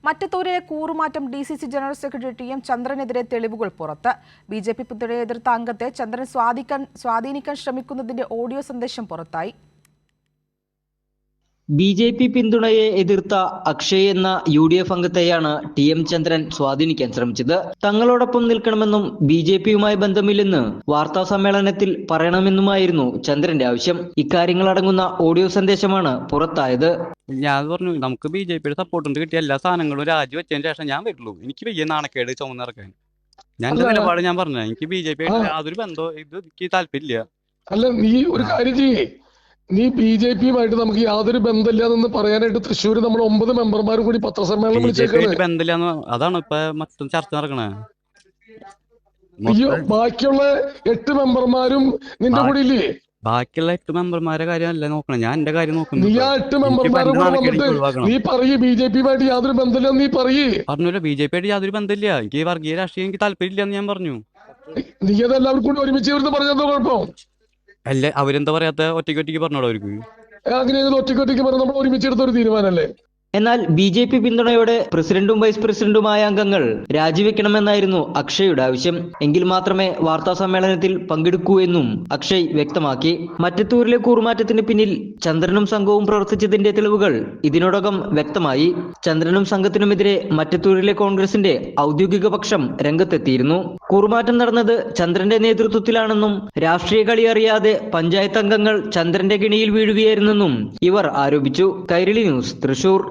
മറ്റത്തൂരിലെ കൂറുമാറ്റം DCC general secretary TM ചന്ദ്രനെതിരെ തെളിവുകൾ പുറത്ത്. BJP പിന്തുണയെ എതിർത്ത അംഗത്തെ ചന്ദ്രൻ സ്വാധീനിക്കാൻ ശ്രമിക്കുന്നതിന്റെ ഓഡിയോ സന്ദേശം പുറത്തായി. BJP പിന്തുണയെ എതിർത്ത അക്ഷയ് എന്ന UDF അംഗത്തെയാണ് TM ചന്ദ്രൻ സ്വാധീനിക്കാൻ ശ്രമിച്ചത്. തങ്ങളോടൊപ്പം നിൽക്കണമെന്നും BJPയുമായി ബന്ധമില്ലെന്ന് വാർത്താ സമ്മേളനത്തിൽ പറയണമെന്നുമായിരുന്നു ചന്ദ്രന്റെ ആവശ്യം. ഇക്കാര്യങ്ങൾ അടങ്ങുന്ന ഓഡിയോ സന്ദേശമാണ് പുറത്തായത്. ഞാൻ പറഞ്ഞു, നമുക്ക് BJPയുടെ സപ്പോർട്ടുണ്ട്, കിട്ടിയ എല്ലാ സാധനങ്ങളും രാജിവെച്ചതിന് ശേഷം ഞാൻ വരുള്ളൂ. എനിക്ക് വലിയ നാണക്കേട് ചുമന്നിറക്കാൻ. ഞാൻ നിലപാട് ഞാൻ പറഞ്ഞു, എനിക്ക് BJP യാതൊരു ബന്ധവും എനിക്ക് താല്പര്യമില്ല. അല്ല, നീ ഒരു കാര്യം ചെയ്യേ, നീ BJPയുമായിട്ട് നമുക്ക് യാതൊരു ബന്ധമില്ലാന്ന് പറയാനായിട്ട് തൃശ്ശൂർ നമ്മൾ 9 മെമ്പർമാരും കൂടി പത്രസമ്മേളനം വിളിച്ചേക്കാണ്. ബന്ധമില്ലാന്ന് അതാണ് ഇപ്പൊ മൊത്തം ചർച്ച നടക്കണേ. അയ്യോ, ബാക്കിയുള്ള 8 മെമ്പർമാരും നിന്റെ കൂടെ ഇല്ലേ? ബാക്കിയുള്ള 8 മെമ്പർമാരുടെ കാര്യമല്ല നോക്കണം, ഞാൻ എന്റെ കാര്യം നോക്കുന്നു. നീ ആ 8 മെമ്പർമാരും കൂടെ വന്നിട്ട് നീ പറയേ BJPയുമായിട്ട് യാതൊരു ബന്ധമില്ലെന്ന് നീ പറയേ. പറഞ്ഞല്ലോ, BJPയായിട്ട് യാതൊരു ബന്ധമില്ല, എനിക്ക് വർഗീയ രാഷ്ട്രീയം എനിക്ക് താല്പര്യമില്ല എന്ന് ഞാൻ പറഞ്ഞു. നീ അതെല്ലാവർക്കും കൂടി ഒരുമിച്ച് ചേർന്ന് പറഞ്ഞെന്തോ കുഴപ്പം? അല്ലേ, അവരെന്താ പറയാത്ത ഒറ്റയ്ക്ക് പറഞ്ഞോളൂ അവർക്ക്. അങ്ങനെ ഒറ്റയ്ക്ക് പറഞ്ഞ നമ്മൾ ഒരുമിച്ചെടുത്ത ഒരു തീരുമാനമല്ലേ? എന്നാൽ BJP പിന്തുണയോടെ പ്രസിഡന്റും വൈസ് പ്രസിഡന്റുമായ അംഗങ്ങൾ രാജിവെക്കണമെന്നായിരുന്നു അക്ഷയുടെ ആവശ്യം. എങ്കിൽ മാത്രമേ വാർത്താ സമ്മേളനത്തിൽ പങ്കെടുക്കൂ എന്നും അക്ഷയ് വ്യക്തമാക്കി. മറ്റത്തൂരിലെ കൂറുമാറ്റത്തിന് പിന്നിൽ ചന്ദ്രനും സംഘവും പ്രവർത്തിച്ചതിന്റെ തെളിവുകൾ ഇതിനോടകം വ്യക്തമായി. ചന്ദ്രനും സംഘത്തിനുമെതിരെ മറ്റത്തൂരിലെ കോൺഗ്രസിന്റെ ഔദ്യോഗിക പക്ഷം രംഗത്തെത്തിയിരുന്നു. കൂറുമാറ്റം നടന്നത് ചന്ദ്രന്റെ നേതൃത്വത്തിലാണെന്നും രാഷ്ട്രീയ കളി അറിയാതെ പഞ്ചായത്ത് അംഗങ്ങൾ ചന്ദ്രന്റെ കെണിയിൽ വീഴുകയായിരുന്നെന്നും ഇവർ ആരോപിച്ചു. കൈരളി ന്യൂസ്, തൃശൂർ.